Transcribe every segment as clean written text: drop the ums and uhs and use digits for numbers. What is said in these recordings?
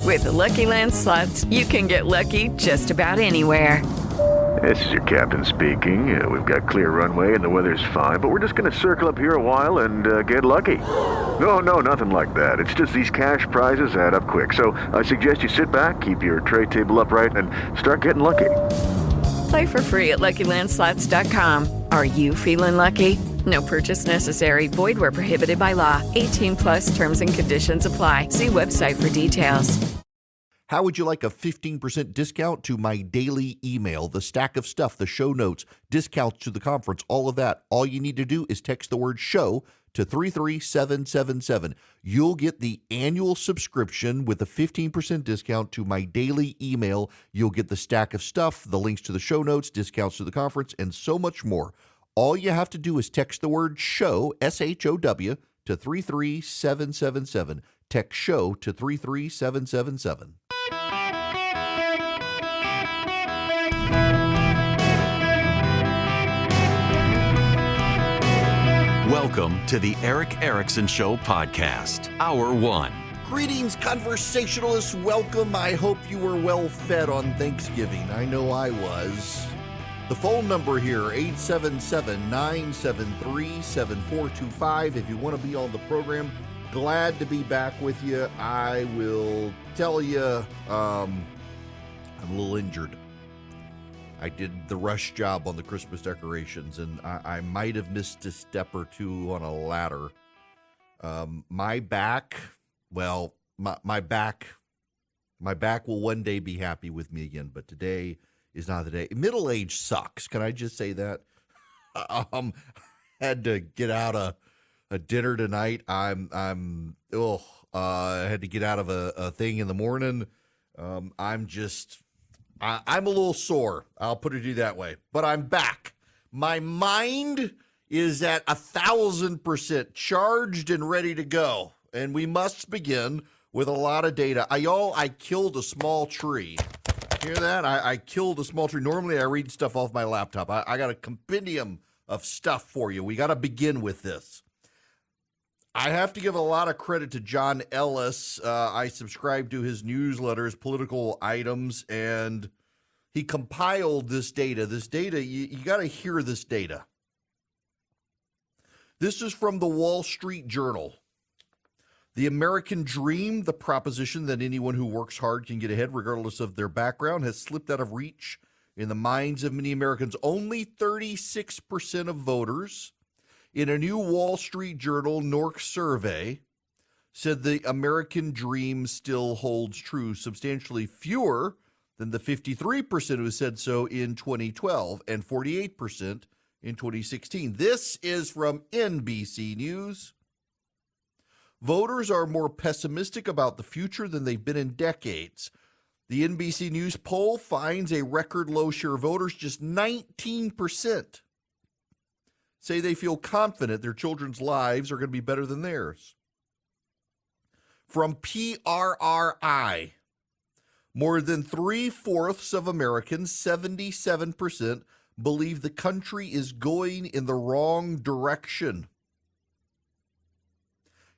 With the Lucky Land Slots, you can get lucky just about anywhere. This is your captain speaking. We've got clear runway and the weather's fine, but we're just going to circle up here a while and get lucky. No, nothing like that. It's just these cash prizes add up quick. So I suggest you sit back, keep your tray table upright, and start getting lucky. Play for free at LuckyLandSlots.com. Are you feeling lucky? No purchase necessary. Void where prohibited by law. 18 plus terms and conditions apply. See website for details. How would you like a 15% discount to my daily email, the stack of stuff, the show notes, discounts to the conference, all of that? All you need to do is text the word show to 33777. You'll get the annual subscription with a 15% discount to my daily email. You'll get the stack of stuff, the links to the show notes, discounts to the conference, and so much more. All you have to do is text the word show, S-H-O-W, to 33777. Text show to 33777. Welcome to the Eric Erickson Show podcast, Hour 1. Greetings, conversationalists. Welcome. I hope you were well fed on Thanksgiving. I know I was. The phone number here, 877-973-7425. If you want to be on the program, glad to be back with you. I will tell you, I'm a little injured. I did the rush job on the Christmas decorations, and I might have missed a step or two on a ladder. My back will one day be happy with me again, but today is not the day. Middle age sucks. Can I just say that? Had to get out a dinner tonight. I had to get out of a thing in the morning. I'm a little sore. I'll put it that way. But I'm back. My mind is at 1,000% charged and ready to go. And we must begin with a lot of data. I killed a small tree. Hear that? I killed a small tree. Normally I read stuff off my laptop. I got a compendium of stuff for you. We got to begin with this. I have to give a lot of credit to John Ellis. I subscribe to his newsletters, Political Items, and he compiled this data. This data, you got to hear this data. This is from the Wall Street Journal. The American dream, the proposition that anyone who works hard can get ahead regardless of their background, has slipped out of reach in the minds of many Americans. Only 36% of voters in a new Wall Street Journal NORC survey said the American dream still holds true, substantially fewer than the 53% who said so in 2012 and 48% in 2016. This is from NBC News. Voters are more pessimistic about the future than they've been in decades. The NBC News poll finds a record low share of voters, just 19%. Say they feel confident their children's lives are going to be better than theirs. From PRRI, more than 3/4 of Americans, 77%, believe the country is going in the wrong direction.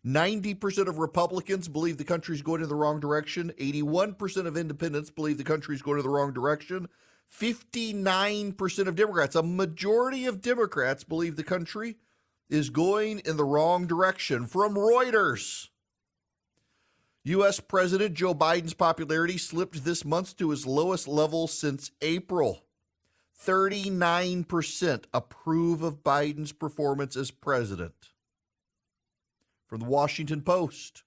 90% of Republicans believe the country is going in the wrong direction. 81% of independents believe the country is going in the wrong direction. 59% of Democrats, a majority of Democrats, believe the country is going in the wrong direction. From Reuters, U.S. President Joe Biden's popularity slipped this month to his lowest level since April. 39% approve of Biden's performance as president. From the Washington Post,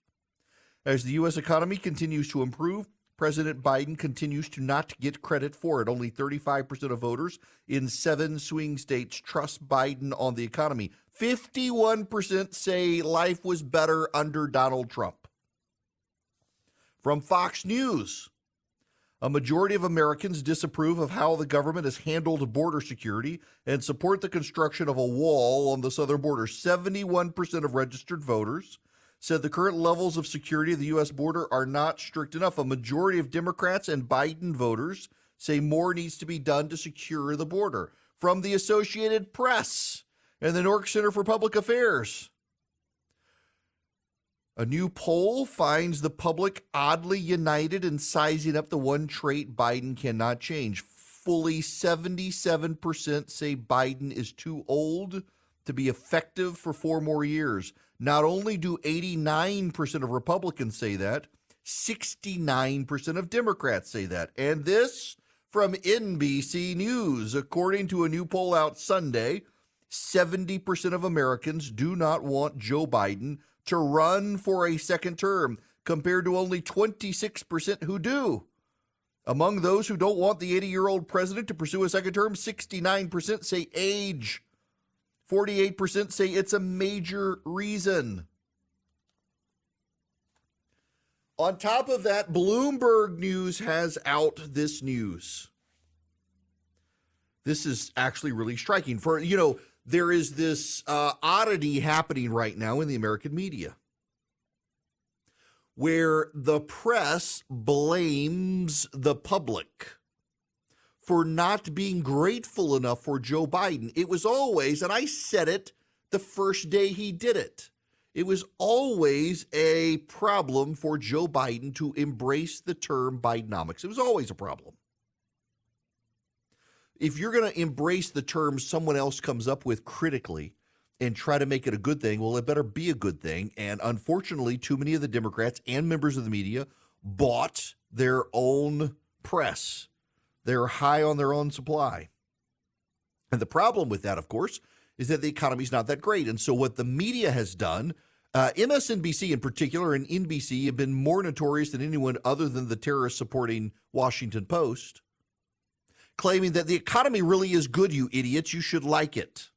as the U.S. economy continues to improve, President Biden continues to not get credit for it. Only 35% of voters in 7 swing states trust Biden on the economy. 51% say life was better under Donald Trump. From Fox News, a majority of Americans disapprove of how the government has handled border security and support the construction of a wall on the southern border. 71% of registered voters said the current levels of security of the U.S. border are not strict enough. A majority of Democrats and Biden voters say more needs to be done to secure the border. From the Associated Press and the Newark Center for Public Affairs, A new poll finds the public oddly united in sizing up the one trait Biden cannot change. Fully 77% say Biden is too old to be effective for 4 more years. Not only do 89% of Republicans say that, 69% of Democrats say that. And this from NBC News. According to a new poll out Sunday, 70% of Americans do not want Joe Biden to run for a second term, compared to only 26% who do. Among those who don't want the 80-year-old president to pursue a second term, 69% say age. 48% say it's a major reason. On top of that, Bloomberg News has out this news. This is actually really striking. There is this oddity happening right now in the American media where the press blames the public for not being grateful enough for Joe Biden. It was always, and I said it the first day he did it, it was always a problem for Joe Biden to embrace the term Bidenomics. It was always a problem. If you're going to embrace the term someone else comes up with critically and try to make it a good thing, well, it better be a good thing. And unfortunately, too many of the Democrats and members of the media bought their own press. They're high on their own supply. And the problem with that, of course, is that the economy is not that great. And so what the media has done, MSNBC in particular and NBC have been more notorious than anyone other than the terrorist-supporting Washington Post, claiming that the economy really is good, you idiots. You should like it.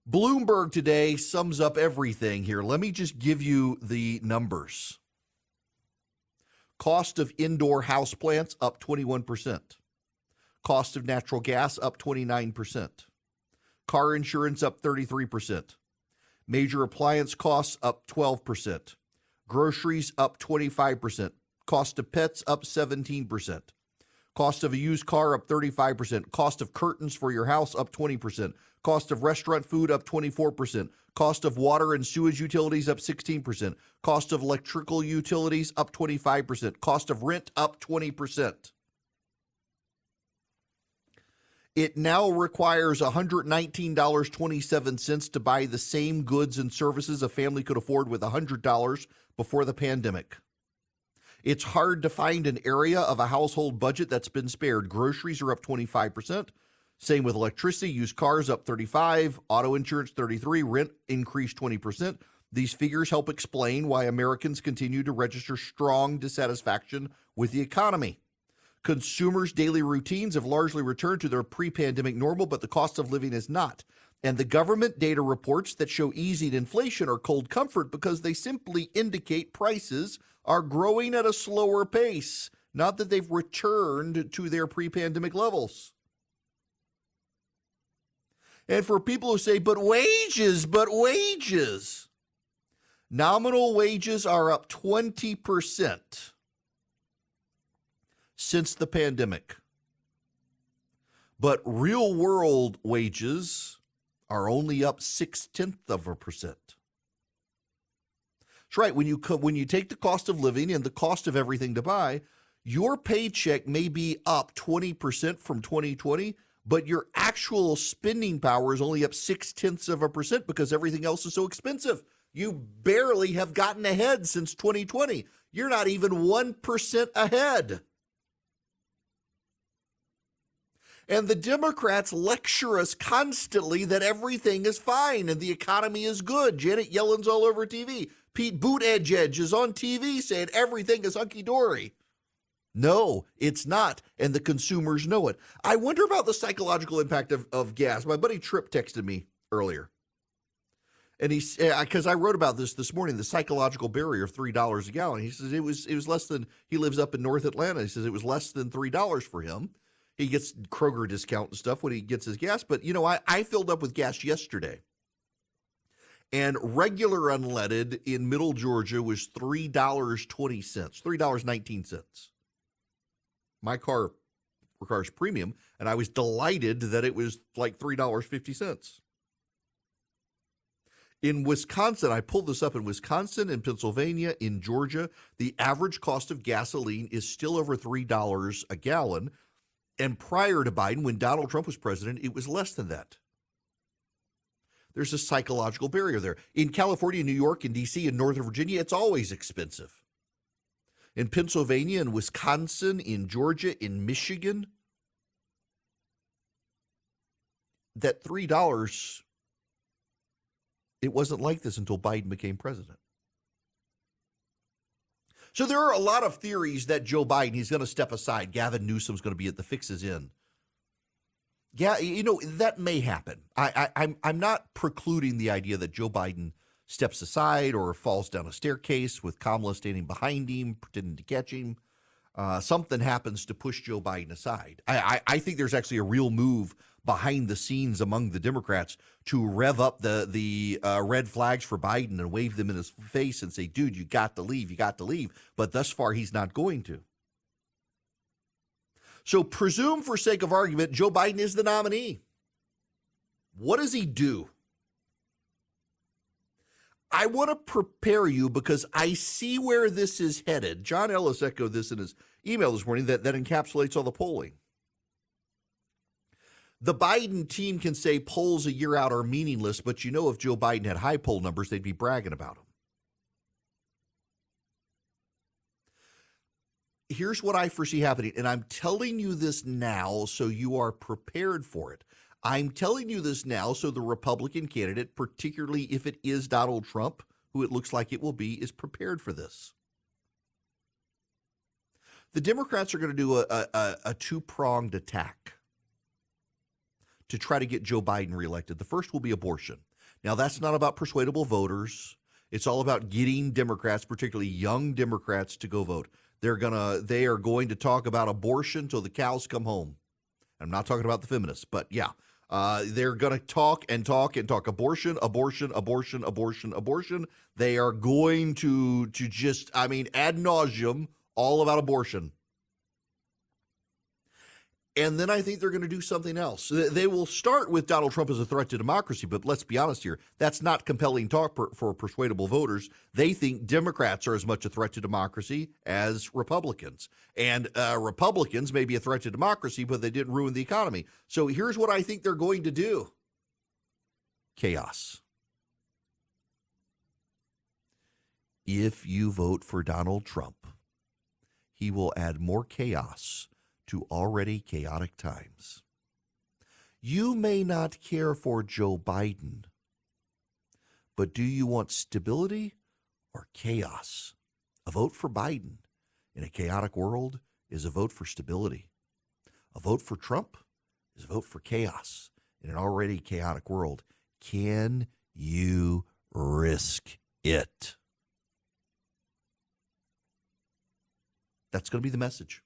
Bloomberg today sums up everything here. Let me just give you the numbers. Cost of indoor houseplants up 21%. Cost of natural gas up 29%. Car insurance up 33%. Major appliance costs up 12%. Groceries up 25%. Cost of pets up 17%. Cost of a used car up 35%. Cost of curtains for your house up 20%. Cost of restaurant food up 24%. Cost of water and sewage utilities up 16%. Cost of electrical utilities up 25%. Cost of rent up 20%. It now requires $119.27 to buy the same goods and services a family could afford with $100 before the pandemic. It's hard to find an area of a household budget that's been spared. Groceries are up 25%. Same with electricity. Used cars up 35%. Auto insurance 33%. Rent increased 20%. These figures help explain why Americans continue to register strong dissatisfaction with the economy. Consumers' daily routines have largely returned to their pre-pandemic normal, but the cost of living is not. And the government data reports that show easing inflation are cold comfort because they simply indicate prices are growing at a slower pace, not that they've returned to their pre-pandemic levels. And for people who say, but wages, nominal wages are up 20% since the pandemic. But real world wages are only up 0.6%. That's right. When you take the cost of living and the cost of everything to buy, your paycheck may be up 20% from 2020, but your actual spending power is only up 0.6% because everything else is so expensive. You barely have gotten ahead since 2020. You're not even 1% ahead. And the Democrats lecture us constantly that everything is fine and the economy is good. Janet Yellen's all over TV. Pete Buttigieg is on TV saying everything is hunky-dory. No, it's not, and the consumers know it. I wonder about the psychological impact of gas. My buddy Tripp texted me earlier, and because I wrote about this morning, the psychological barrier of $3 a gallon. He says it was less than. He lives up in North Atlanta. He says it was less than $3 for him. He gets Kroger discount and stuff when he gets his gas. But, I filled up with gas yesterday. And regular unleaded in Middle Georgia was $3.20, $3.19. My car requires premium, and I was delighted that it was like $3.50. In Wisconsin, I pulled this up, in Wisconsin, in Pennsylvania, in Georgia, the average cost of gasoline is still over $3 a gallon. And prior to Biden, when Donald Trump was president, it was less than that. There's a psychological barrier there. In California, New York, and D.C., and Northern Virginia, it's always expensive. In Pennsylvania, in Wisconsin, in Georgia, in Michigan, that $3, it wasn't like this until Biden became president. So there are a lot of theories that Joe Biden, he's going to step aside. Gavin Newsom's going to be at the fixes in. Yeah, that may happen. I'm not precluding the idea that Joe Biden steps aside or falls down a staircase with Kamala standing behind him, pretending to catch him. Something happens to push Joe Biden aside. I think there's actually a real move behind the scenes among the Democrats to rev up the red flags for Biden and wave them in his face and say, dude, you got to leave. But thus far, he's not going to. So presume for sake of argument, Joe Biden is the nominee. What does he do? I want to prepare you because I see where this is headed. John Ellis echoed this in his email this morning that encapsulates all the polling. The Biden team can say polls a year out are meaningless, but if Joe Biden had high poll numbers, they'd be bragging about them. Here's what I foresee happening, and I'm telling you this now so you are prepared for it. I'm telling you this now so the Republican candidate, particularly if it is Donald Trump, who it looks like it will be, is prepared for this. The Democrats are going to do a two-pronged attack to try to get Joe Biden reelected. The first will be abortion. Now, that's not about persuadable voters. It's all about getting Democrats, particularly young Democrats, to go vote. They are going to talk about abortion till the cows come home. I'm not talking about the feminists, but yeah. They're going to talk and talk and talk abortion. They are going to just, ad nauseum, all about abortion. And then I think they're going to do something else. They will start with Donald Trump as a threat to democracy, but let's be honest here. That's not compelling talk for persuadable voters. They think Democrats are as much a threat to democracy as Republicans. And Republicans may be a threat to democracy, but they didn't ruin the economy. So here's what I think they're going to do. Chaos. If you vote for Donald Trump, he will add more chaos to already chaotic times. You may not care for Joe Biden, but do you want stability or chaos? A vote for Biden in a chaotic world is a vote for stability. A vote for Trump is a vote for chaos in an already chaotic world. Can you risk it? That's going to be the message.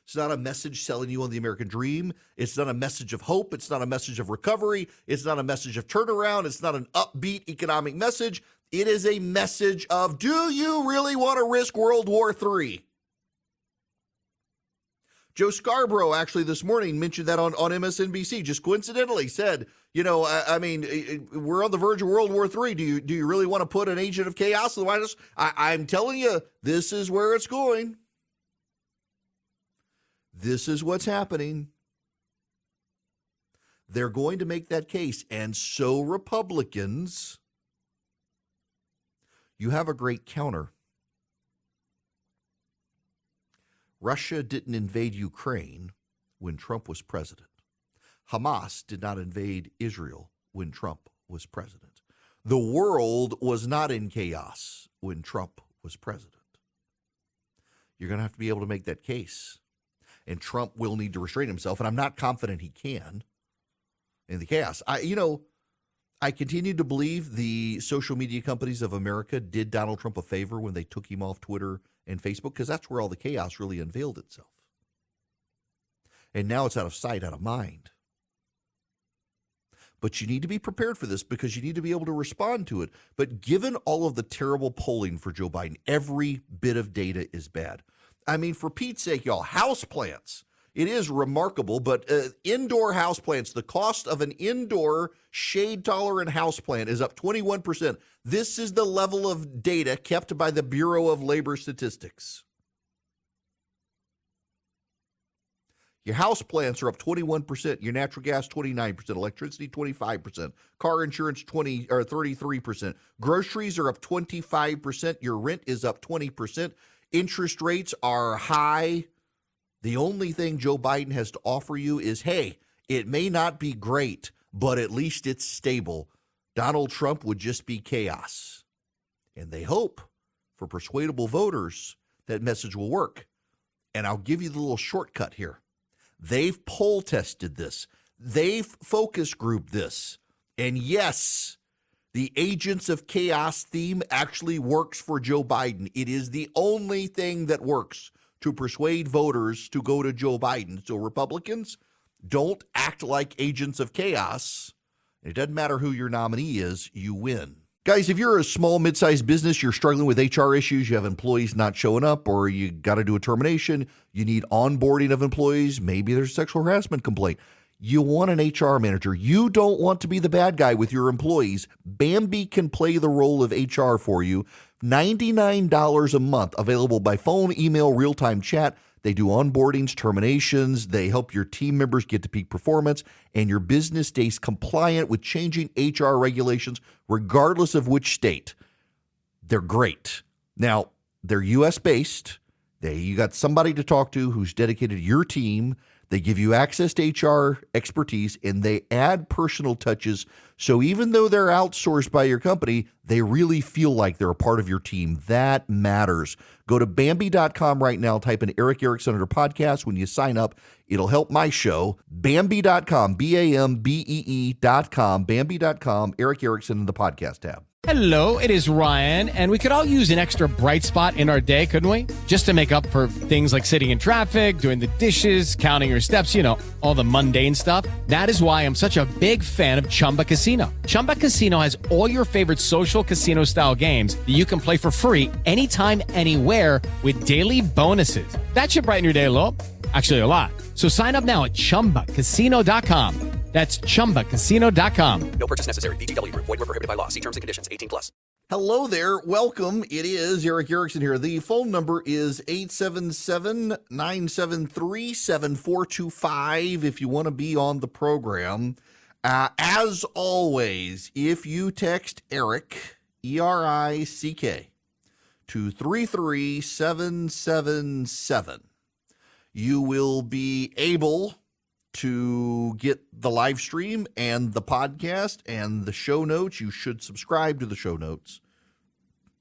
It's not a message selling you on the American dream. It's not a message of hope. It's not a message of recovery. It's not a message of turnaround. It's not an upbeat economic message. It is a message of, do you really want to risk World War III? Joe Scarborough actually this morning mentioned that on MSNBC, just coincidentally said, we're on the verge of World War III. Do you really want to put an agent of chaos in the White House? I'm telling you, this is where it's going. This is what's happening. They're going to make that case. And so Republicans, you have a great counter. Russia didn't invade Ukraine when Trump was president. Hamas did not invade Israel when Trump was president. The world was not in chaos when Trump was president. You're going to have to be able to make that case. And Trump will need to restrain himself, and I'm not confident he can in the chaos. I continue to believe the social media companies of America did Donald Trump a favor when they took him off Twitter and Facebook, because that's where all the chaos really unveiled itself. And now it's out of sight, out of mind. But you need to be prepared for this because you need to be able to respond to it. But given all of the terrible polling for Joe Biden, every bit of data is bad. For Pete's sake, y'all, houseplants. It is remarkable, but indoor houseplants, the cost of an indoor shade-tolerant houseplant is up 21%. This is the level of data kept by the Bureau of Labor Statistics. Your houseplants are up 21%, your natural gas 29%, electricity 25%, car insurance 33%, groceries are up 25%, your rent is up 20%, interest rates are high. The only thing Joe Biden has to offer you is, hey, it may not be great, but at least it's stable. Donald Trump would just be chaos. And they hope for persuadable voters that message will work. And I'll give you the little shortcut here. They've poll tested this. They've focus grouped this. And yes, the Agents of Chaos theme actually works for Joe Biden. It is the only thing that works to persuade voters to go to Joe Biden. So Republicans, don't act like agents of chaos. It doesn't matter who your nominee is, you win. Guys, if you're a small, mid-sized business, you're struggling with HR issues, you have employees not showing up, or you got to do a termination, you need onboarding of employees, maybe there's a sexual harassment complaint. You want an HR manager. You don't want to be the bad guy with your employees. Bambee can play the role of HR for you. $99 a month, available by phone, email, real-time chat. They do onboardings, terminations. They help your team members get to peak performance, and your business stays compliant with changing HR regulations, regardless of which state. They're great. Now, they're U.S.-based. You got somebody to talk to who's dedicated to your team. They give you access to HR expertise, and they add personal touches. So even though they're outsourced by your company, they really feel like they're a part of your team. That matters. Go to Bambee.com right now. Type in Eric Erickson under podcast. When you sign up, it'll help my show. Bambee.com, Bambee.com, Bambee.com, Eric Erickson in the podcast tab. Hello, it is Ryan, and we could all use an extra bright spot in our day, couldn't we? Just to make up for things like sitting in traffic, doing the dishes, counting your steps, all the mundane stuff. That is why I'm such a big fan of Chumba Casino. Chumba Casino has all your favorite social casino-style games that you can play for free anytime, anywhere with daily bonuses. That should brighten your day a little. Actually, a lot. So sign up now at ChumbaCasino.com. That's ChumbaCasino.com. No purchase necessary. VGW Group. Void where prohibited by law. See terms and conditions. 18+. Hello there. Welcome. It is Eric Erickson here. The phone number is 877-973-7425 if you want to be on the program. As always, if you text Eric, E-R-I-C-K, to 33777, you will be able to get the live stream and the podcast and the show notes. You should subscribe to the show notes.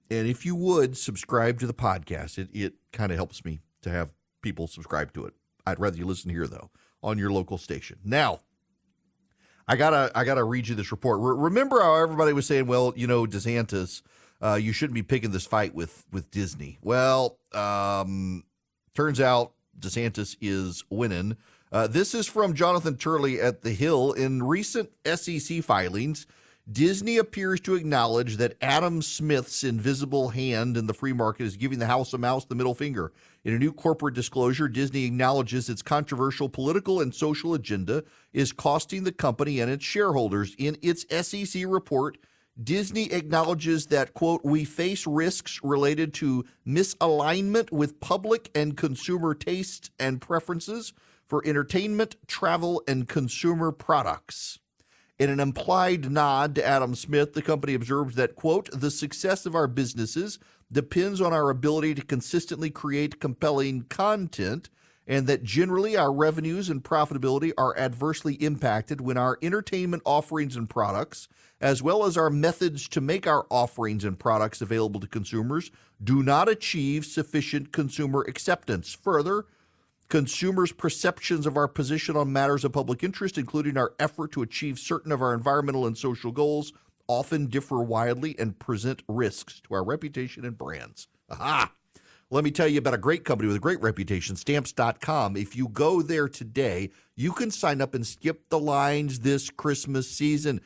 And if you would subscribe to the podcast, it kind of helps me to have people subscribe to it. I'd rather you listen here, though, on your local station. Now, I gotta read you this report. Remember how everybody was saying, well, DeSantis, you shouldn't be picking this fight with Disney. Well, turns out DeSantis is winning. This is from Jonathan Turley at The Hill. In recent SEC filings, Disney appears to acknowledge that Adam Smith's invisible hand in the free market is giving the House of Mouse the middle finger. In a new corporate disclosure, Disney acknowledges its controversial political and social agenda is costing the company and its shareholders. In its SEC report, Disney acknowledges that, quote, we face risks related to misalignment with public and consumer tastes and preferences for entertainment, travel, and consumer products. In an implied nod to Adam Smith, the company observes that, quote, the success of our businesses depends on our ability to consistently create compelling content, and that generally our revenues and profitability are adversely impacted when our entertainment offerings and products, as well as our methods to make our offerings and products available to consumers, do not achieve sufficient consumer acceptance. Further, consumers' perceptions of our position on matters of public interest, including our effort to achieve certain of our environmental and social goals, often differ widely and present risks to our reputation and brands. Aha! Let me tell you about a great company with a great reputation, Stamps.com. If you go there today, you can sign up and skip the lines this Christmas season.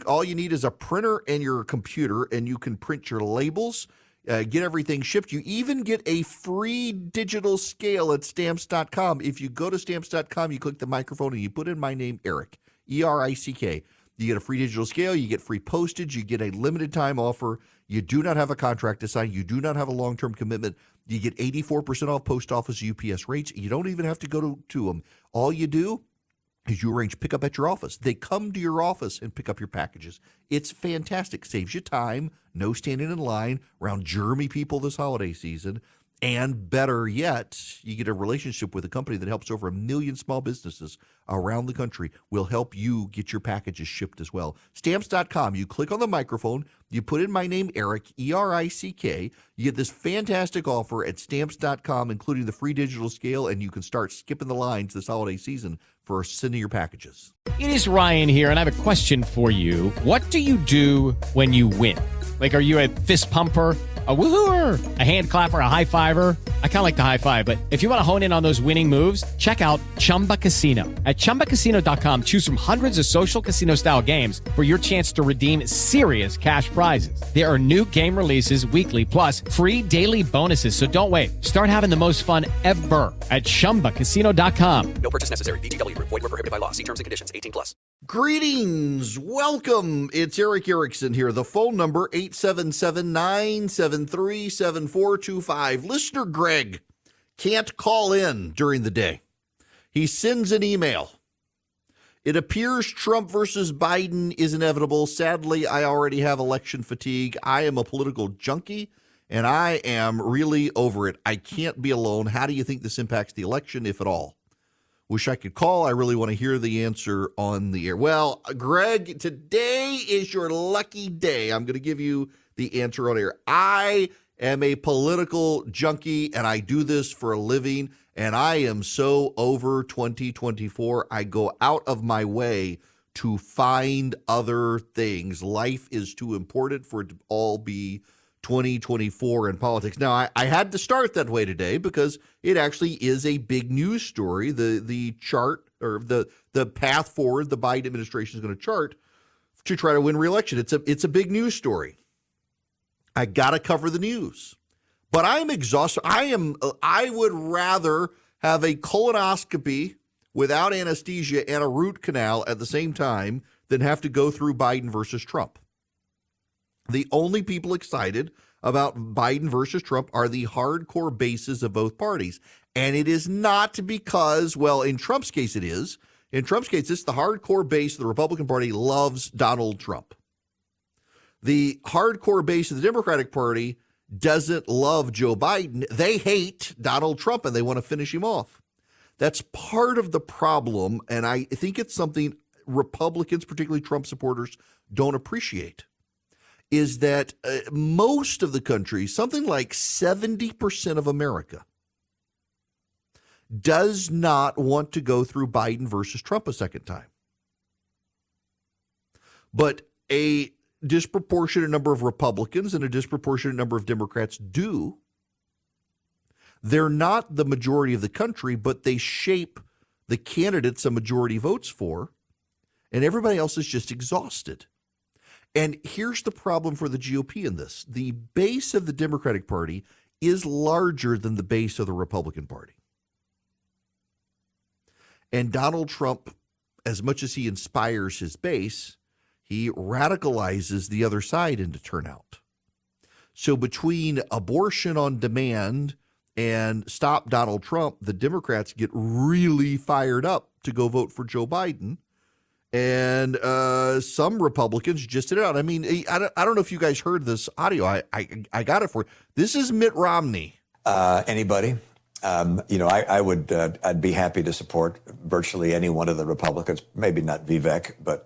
All you need is a printer and your computer, and you can print your labels, get everything shipped. You even get a free digital scale at Stamps.com. If you go to Stamps.com, you click the microphone, and you put in my name, Eric, E-R-I-C-K. You get a free digital scale. You get free postage. You get a limited time offer. You do not have a contract to sign. You do not have a long-term commitment. You get 84% off post office UPS rates. You don't even have to go to them. All you do is you arrange pickup at your office. They come to your office and pick up your packages. It's fantastic. Saves you time, no standing in line around germy people this holiday season. And better yet, you get a relationship with a company that helps over 1 million small businesses around the country. Will help you get your packages shipped as well. Stamps.com, you click on the microphone, you put in my name, Eric, E-R-I-C-K. You get this fantastic offer at Stamps.com, including the free digital scale, and you can start skipping the lines this holiday season for sending your packages. It is Ryan here, and I have a question for you. What do you do when you win? Like, are you a fist pumper, a woohooer, a hand clapper, a high fiver? I kind of like the high five, but if you want to hone in on those winning moves, check out Chumba Casino. At ChumbaCasino.com, choose from hundreds of social casino style games for your chance to redeem serious cash prizes. There are new game releases weekly, plus free daily bonuses. So don't wait. Start having the most fun ever at ChumbaCasino.com. No purchase necessary. VGW Group. Void where prohibited by law. See terms and conditions. 18+. Greetings. Welcome. It's Eric Erickson here. The phone number, 877-973-7425. Listener Greg can't call in during the day. He sends an email. It appears Trump versus Biden is inevitable. Sadly, I already have election fatigue. I am a political junkie, and I am really over it. I can't be alone. How do you think this impacts the election, if at all? Wish I could call. I really want to hear the answer on the air. Well, Greg, today is your lucky day. I'm going to give you the answer on air. I am a political junkie, and I do this for a living, and I am so over 2024. I go out of my way to find other things. Life is too important for it to all be 2024 in politics. Now, I had to start that way today because it actually is a big news story. The chart, or the path forward the Biden administration is going to chart to try to win re-election. It's a big news story. I got to cover the news, but I'm exhausted. I would rather have a colonoscopy without anesthesia and a root canal at the same time than have to go through Biden versus Trump. The only people excited about Biden versus Trump are the hardcore bases of both parties. And it is not because, well, in Trump's case it is. In Trump's case, it's the hardcore base of the Republican Party loves Donald Trump. The hardcore base of the Democratic Party doesn't love Joe Biden. They hate Donald Trump and they want to finish him off. That's part of the problem. And I think it's something Republicans, particularly Trump supporters, don't appreciate. Is that most of the country, something like 70% of America, does not want to go through Biden versus Trump a second time. But a disproportionate number of Republicans and a disproportionate number of Democrats do. They're not the majority of the country, but they shape the candidates a majority votes for, and everybody else is just exhausted. And here's the problem for the GOP in this. The base of the Democratic Party is larger than the base of the Republican Party. And Donald Trump, as much as he inspires his base, he radicalizes the other side into turnout. So between abortion on demand and stop Donald Trump, the Democrats get really fired up to go vote for Joe Biden. And some Republicans just did it out. I mean, I don't know if you guys heard this audio. I got it for you. This is Mitt Romney. Anybody? I'd be happy to support virtually any one of the Republicans. Maybe not Vivek, but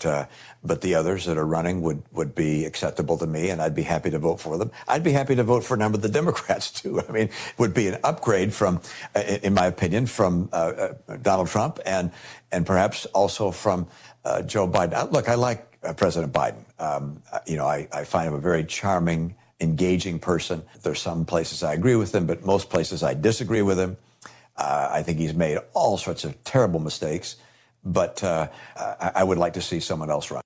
the others that are running would be acceptable to me, and I'd be happy to vote for them. I'd be happy to vote for a number of the Democrats too. I mean, it would be an upgrade from, in my opinion, from Donald Trump and perhaps also from Joe Biden. Look, I like President Biden. I find him a very charming, engaging person. There's some places I agree with him, but most places I disagree with him. I think he's made all sorts of terrible mistakes, but I would like to see someone else run.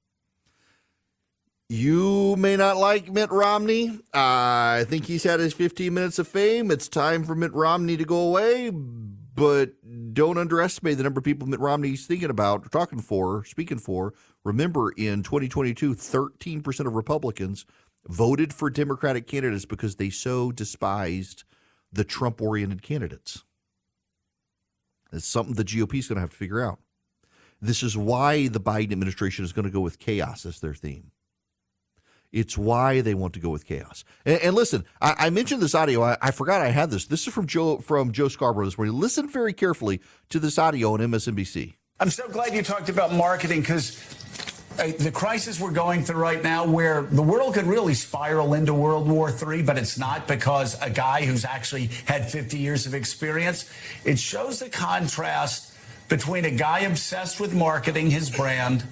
You may not like Mitt Romney. I think he's had his 15 minutes of fame. It's time for Mitt Romney to go away. But don't underestimate the number of people Mitt Romney's thinking about, talking for, speaking for. Remember, in 2022, 13% of Republicans voted for Democratic candidates because they so despised the Trump-oriented candidates. It's something the GOP is going to have to figure out. This is why the Biden administration is going to go with chaos as their theme. It's why they want to go with chaos. And listen, I mentioned this audio. I forgot I had this. This is from Joe Scarborough this morning. Listen very carefully to this audio on MSNBC. I'm so glad you talked about marketing, because the crisis we're going through right now, where the world could really spiral into World War III, but it's not, because a guy who's actually had 50 years of experience. It shows the contrast between a guy obsessed with marketing, his brand,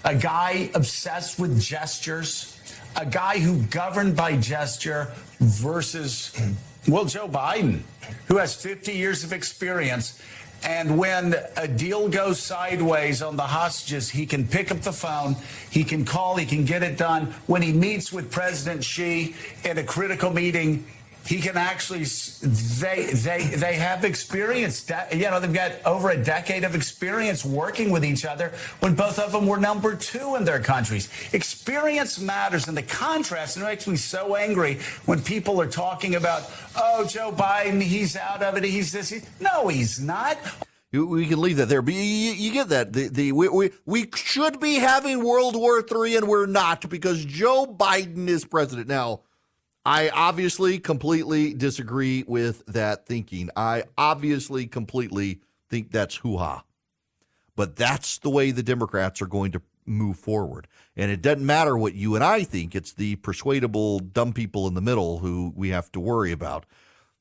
a guy obsessed with gestures, a guy who governed by gesture, versus, well, Joe Biden, who has 50 years of experience. And when a deal goes sideways on the hostages, he can pick up the phone, he can call, he can get it done. When he meets with President Xi in a critical meeting, he can actually, they have experience. You know, they've got over a decade of experience working with each other when both of them were number 2 in their countries. Experience matters, and the contrast, and it makes me so angry when people are talking about, oh, Joe Biden, he's out of it, he's this. No, he's not. We can leave that there, but you get that. We should be having World War III, and we're not, because Joe Biden is president. Now, I obviously completely disagree with that thinking. I obviously completely think that's hoo-ha. But that's the way the Democrats are going to move forward. And it doesn't matter what you and I think. It's the persuadable dumb people in the middle who we have to worry about.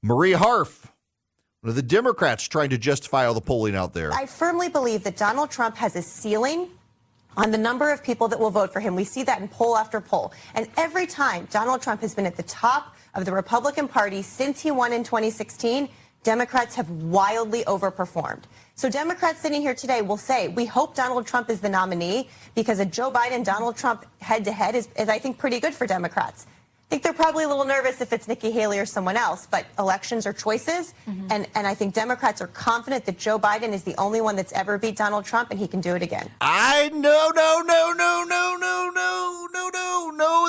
Maria Harf, one of the Democrats trying to justify all the polling out there. I firmly believe that Donald Trump has a ceiling on the number of people that will vote for him. We see that in poll after poll. And every time Donald Trump has been at the top of the Republican Party since he won in 2016, Democrats have wildly overperformed. So Democrats sitting here today will say, we hope Donald Trump is the nominee, because a Joe Biden, Donald Trump head-to-head is, I think, pretty good for Democrats. I think they're probably a little nervous if it's Nikki Haley or someone else, but elections are choices. And I think Democrats are confident that Joe Biden is the only one that's ever beat Donald Trump, and he can do it again. No,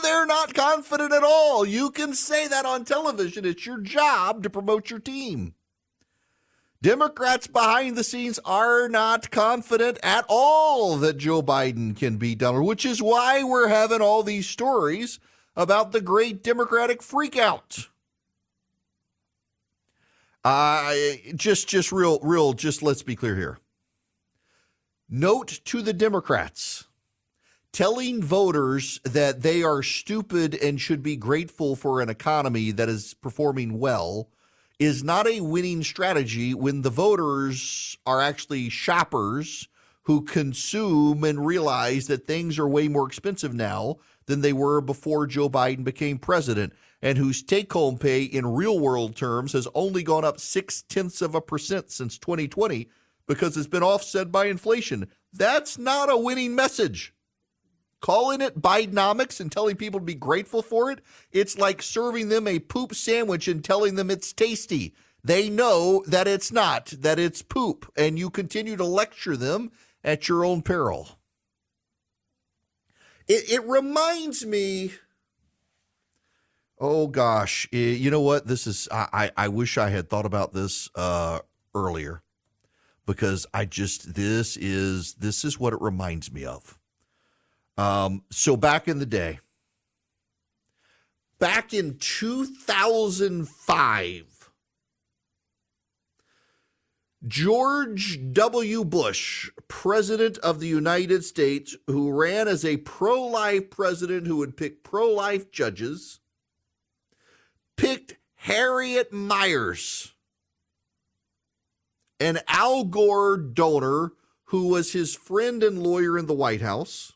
they're not confident at all. You can say that on television. It's your job to promote your team. Democrats behind the scenes are not confident at all that Joe Biden can beat Donald, which is why we're having all these stories about the great Democratic freakout. Just let's be clear here. Note to the Democrats, telling voters that they are stupid and should be grateful for an economy that is performing well is not a winning strategy when the voters are actually shoppers who consume and realize that things are way more expensive now than they were before Joe Biden became president, and whose take-home pay in real-world terms has only gone up 0.6% since 2020 because it's been offset by inflation. That's not a winning message. Calling it Bidenomics and telling people to be grateful for it, it's like serving them a poop sandwich and telling them it's tasty. They know that it's not, that it's poop, and you continue to lecture them at your own peril. It reminds me, oh gosh, you know what? This is, I wish I had thought about this earlier, because this is what it reminds me of. So back in the day, back in 2005, George W. Bush, president of the United States, who ran as a pro-life president who would pick pro-life judges, picked Harriet Miers, an Al Gore donor who was his friend and lawyer in the White House,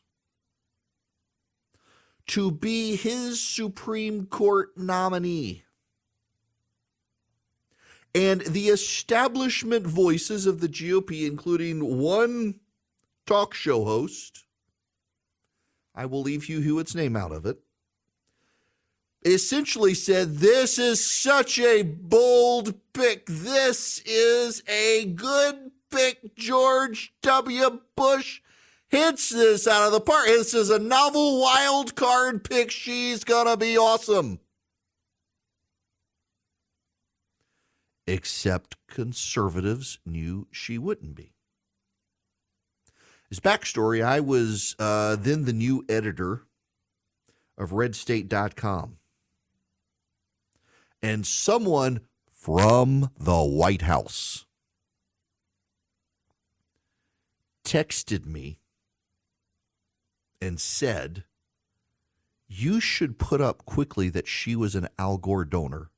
to be his Supreme Court nominee. And the establishment voices of the GOP, including one talk show host, I will leave Hugh Hewitt's name out of it, essentially said, this is such a bold pick. This is a good pick. George W. Bush hits this out of the park. This is a novel wild card pick. She's going to be awesome. Except conservatives knew she wouldn't be. His backstory, I was then the new editor of redstate.com. And someone from the White House texted me and said, you should put up quickly that she was an Al Gore donor.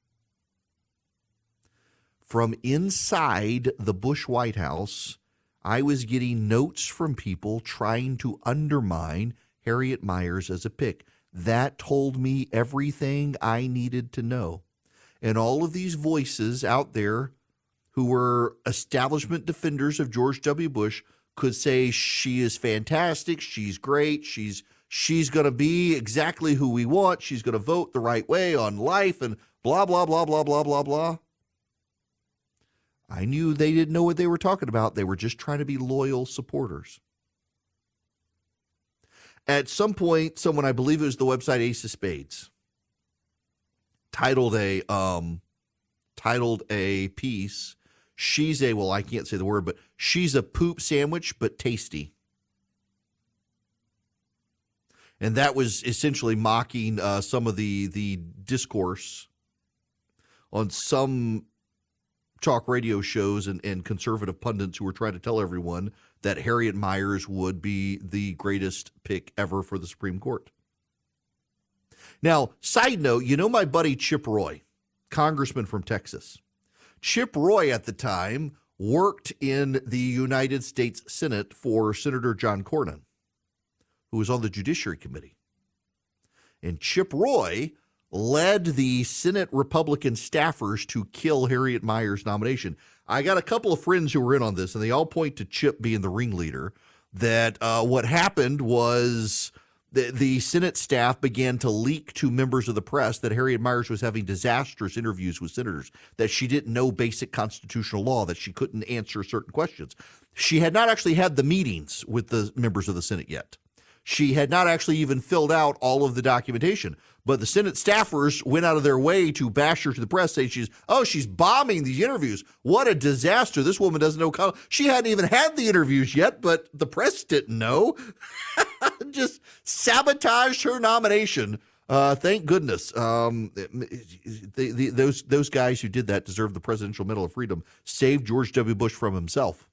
From inside the Bush White House, I was getting notes from people trying to undermine Harriet Miers as a pick. That told me everything I needed to know. And all of these voices out there who were establishment defenders of George W. Bush could say she is fantastic, she's great, she's going to be exactly who we want, she's going to vote the right way on life, and blah, blah, blah, blah, blah, blah, blah. I knew they didn't know what they were talking about. They were just trying to be loyal supporters. At some point, someone, I believe it was the website Ace of Spades, titled a piece, she's a, well, I can't say the word, but she's a poop sandwich, but tasty. And that was essentially mocking some of the discourse on some talk radio shows and conservative pundits who were trying to tell everyone that Harriet Miers would be the greatest pick ever for the Supreme Court. Now, side note, you know my buddy Chip Roy, congressman from Texas. Chip Roy at the time worked in the United States Senate for Senator John Cornyn, who was on the Judiciary Committee. And Chip Roy led the Senate Republican staffers to kill Harriet Miers' nomination. I got a couple of friends who were in on this, and they all point to Chip being the ringleader, that what happened was the Senate staff began to leak to members of the press that Harriet Miers was having disastrous interviews with senators, that she didn't know basic constitutional law, that she couldn't answer certain questions. She had not actually had the meetings with the members of the Senate yet. She had not actually even filled out all of the documentation. But the Senate staffers went out of their way to bash her to the press, saying she's bombing these interviews. What a disaster. This woman doesn't know. She hadn't even had the interviews yet, but the press didn't know. Just sabotaged her nomination. Thank goodness. Those guys who did that deserve the Presidential Medal of Freedom. Saved George W. Bush from himself.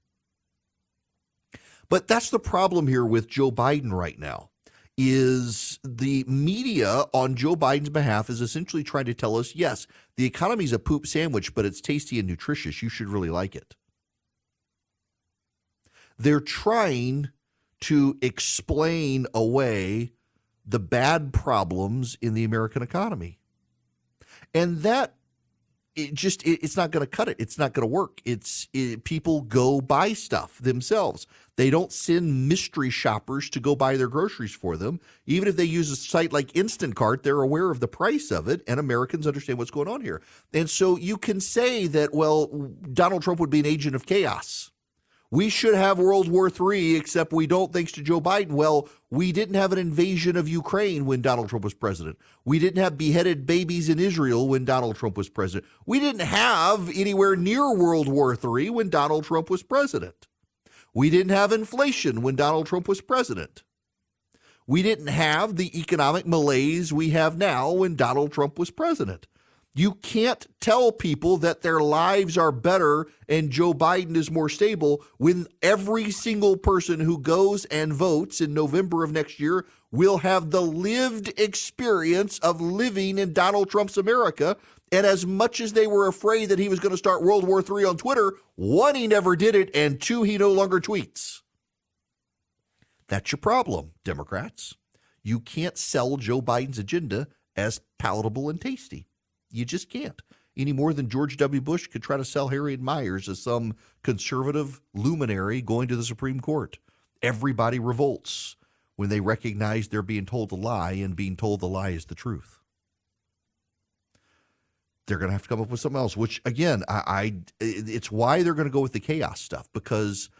But that's the problem here with Joe Biden right now, is the media on Joe Biden's behalf is essentially trying to tell us, yes, the economy is a poop sandwich, but it's tasty and nutritious. You should really like it. They're trying to explain away the bad problems in the American economy. And that it's not going to cut it. It's not going to work. People go buy stuff themselves. They don't send mystery shoppers to go buy their groceries for them. Even if they use a site like Instacart, they're aware of the price of it, and Americans understand what's going on here. And so you can say that, well, Donald Trump would be an agent of chaos. We should have World War III, except we don't thanks to Joe Biden. Well, we didn't have an invasion of Ukraine when Donald Trump was president. We didn't have beheaded babies in Israel when Donald Trump was president. We didn't have anywhere near World War III when Donald Trump was president. We didn't have inflation when Donald Trump was president. We didn't have the economic malaise we have now when Donald Trump was president. You can't tell people that their lives are better and Joe Biden is more stable when every single person who goes and votes in November of next year will have the lived experience of living in Donald Trump's America. And as much as they were afraid that he was going to start World War III on Twitter, one, he never did it, and two, he no longer tweets. That's your problem, Democrats. You can't sell Joe Biden's agenda as palatable and tasty. You just can't, any more than George W. Bush could try to sell Harriet Miers as some conservative luminary going to the Supreme Court. Everybody revolts when they recognize they're being told a lie and being told the lie is the truth. They're going to have to come up with something else, which, again, it's why they're going to go with the chaos stuff, because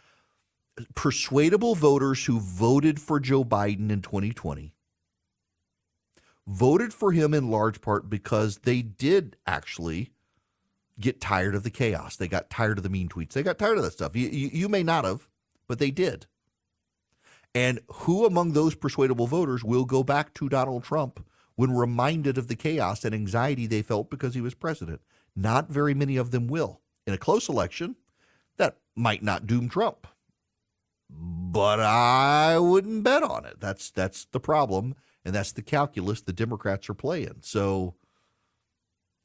persuadable voters who voted for Joe Biden in 2020 voted for him in large part because they did actually get tired of the chaos. They got tired of the mean tweets. They got tired of that stuff. You may not have, but they did. And who among those persuadable voters will go back to Donald Trump when reminded of the chaos and anxiety they felt because he was president? Not very many of them will. In a close election, that might not doom Trump, but I wouldn't bet on it. That's the problem, and that's the calculus the Democrats are playing. So,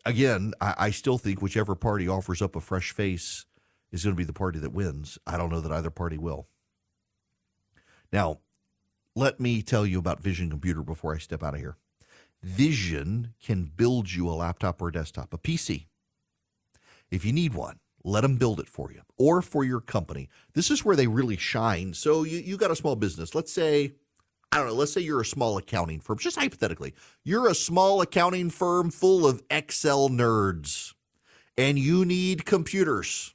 again, I still think whichever party offers up a fresh face is going to be the party that wins. I don't know that either party will. Now, let me tell you about Vision Computer before I step out of here. Vision can build you a laptop or a desktop, a PC. If you need one, let them build it for you or for your company. This is where they really shine. So you got a small business. Let's say, I don't know, let's say you're a small accounting firm. Just hypothetically, you're a small accounting firm full of Excel nerds and you need computers.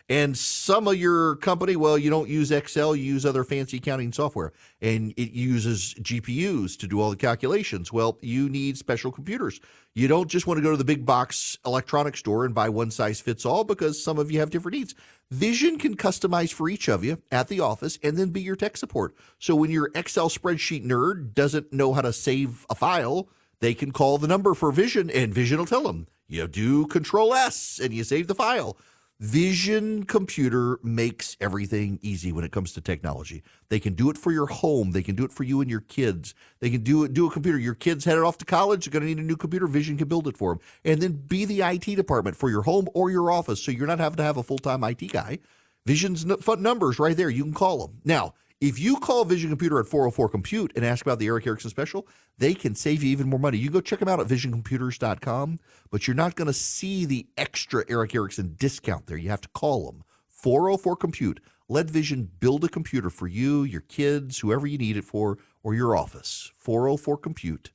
And some of your company, well, you don't use Excel, you use other fancy accounting software, and it uses GPUs to do all the calculations. Well, you need special computers. You don't just want to go to the big box electronics store and buy one size fits all, because some of you have different needs. Vision can customize for each of you at the office and then be your tech support. So when your Excel spreadsheet nerd doesn't know how to save a file, they can call the number for Vision, and Vision will tell them, you do Control S and you save the file. Vision Computer makes everything easy when it comes to technology. They can do it for your home. They can do it for you and your kids. They can do a computer. Your kids headed off to college, they're going to need a new computer. Vision can build it for them. And then be the IT department for your home or your office, so you're not having to have a full-time IT guy. Vision's numbers right there. You can call them. Now, if you call Vision Computer at 404-COMPUTE and ask about the Eric Erickson special, they can save you even more money. You go check them out at visioncomputers.com, but you're not going to see the extra Eric Erickson discount there. You have to call them. 404-COMPUTE. Let Vision build a computer for you, your kids, whoever you need it for, or your office. 404-COMPUTE.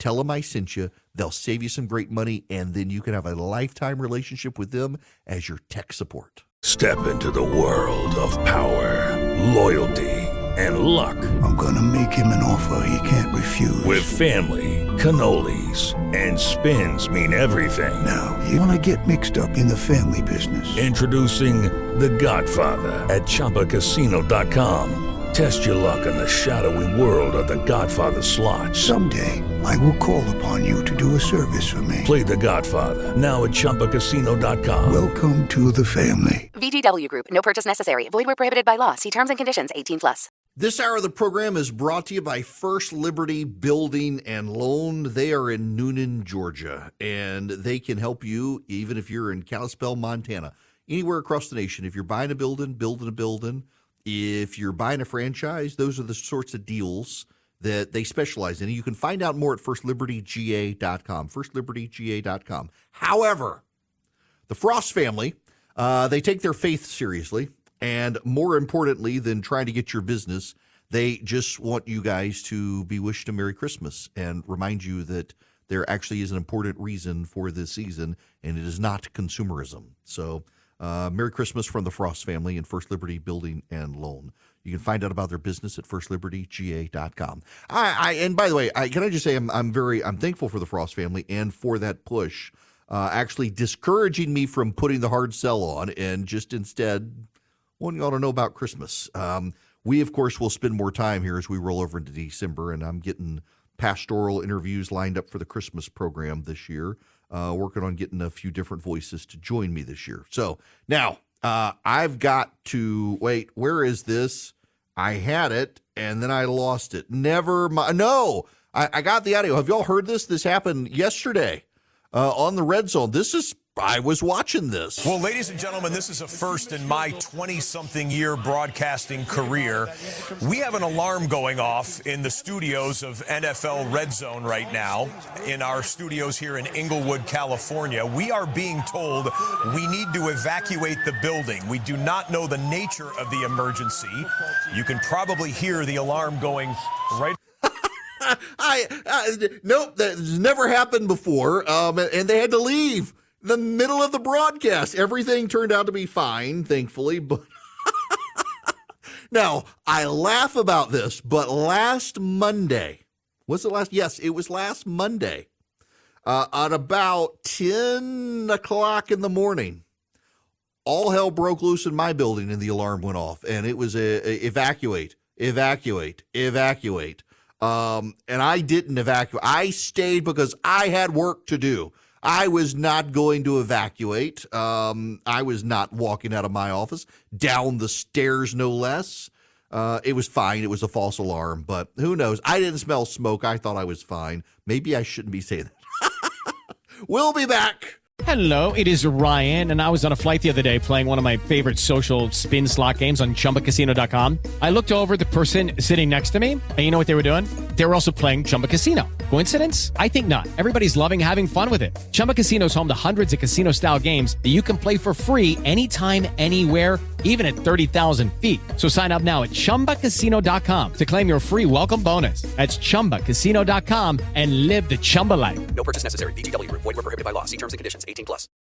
Tell them I sent you. They'll save you some great money, and then you can have a lifetime relationship with them as your tech support. Step into the world of power, loyalty, and luck. I'm going to make him an offer he can't refuse. With family, cannolis, and spins mean everything. Now, you want to get mixed up in the family business. Introducing The Godfather at ChumbaCasino.com. Test your luck in the shadowy world of The Godfather slot. Someday, I will call upon you to do a service for me. Play The Godfather now at ChumbaCasino.com. Welcome to the family. VGW Group. No purchase necessary. Void where prohibited by law. See terms and conditions. 18+. This hour of the program is brought to you by First Liberty Building and Loan. They are in Noonan, Georgia, and they can help you even if you're in Kalispell, Montana, anywhere across the nation. If you're buying a building, building a building, if you're buying a franchise, those are the sorts of deals that they specialize in. You can find out more at firstlibertyga.com, firstlibertyga.com. However, the Frost family, they take their faith seriously. And more importantly than trying to get your business, they just want you guys to be wished a Merry Christmas and remind you that there actually is an important reason for this season, and it is not consumerism. So Merry Christmas from the Frost family and First Liberty Building and Loan. You can find out about their business at firstlibertyga.com. And by the way, can I just say I'm thankful for the Frost family and for that push, actually discouraging me from putting the hard sell on and just instead wanting y'all to know about Christmas. We, of course, will spend more time here as we roll over into December, and I'm getting pastoral interviews lined up for the Christmas program this year, working on getting a few different voices to join me this year. So now I've got to wait. Where is this? I had it, and then I lost it. Never mind. No, I got the audio. Have y'all heard this? This happened yesterday on the Red Zone. This is I was watching this. Well, ladies and gentlemen, this is a first in my 20-something year broadcasting career. We have an alarm going off in the studios of NFL Red Zone right now, in our studios here in Inglewood, California. We are being told we need to evacuate the building. We do not know the nature of the emergency. You can probably hear the alarm going right. Nope, that's never happened before, and they had to leave the middle of the broadcast. Everything turned out to be fine, thankfully, but now I laugh about this, but last Monday, was it last? Yes, it was last Monday, at about 10 o'clock in the morning, all hell broke loose in my building and the alarm went off, and it was evacuate. And I didn't evacuate. I stayed because I had work to do. I was not going to evacuate. I was not walking out of my office, down the stairs, no less. It was fine. It was a false alarm, but who knows? I didn't smell smoke. I thought I was fine. Maybe I shouldn't be saying that. We'll be back. Hello, it is Ryan, and I was on a flight the other day playing one of my favorite social spin slot games on ChumbaCasino.com. I looked over at the person sitting next to me, and you know what they were doing? They were also playing Chumba Casino. Coincidence? I think not. Everybody's loving having fun with it. Chumba Casino is home to hundreds of casino-style games that you can play for free anytime, anywhere, even at 30,000 feet. So sign up now at ChumbaCasino.com to claim your free welcome bonus. That's ChumbaCasino.com and live the Chumba life. No purchase necessary. VGW. Void where prohibited by law. See terms and conditions. 18+.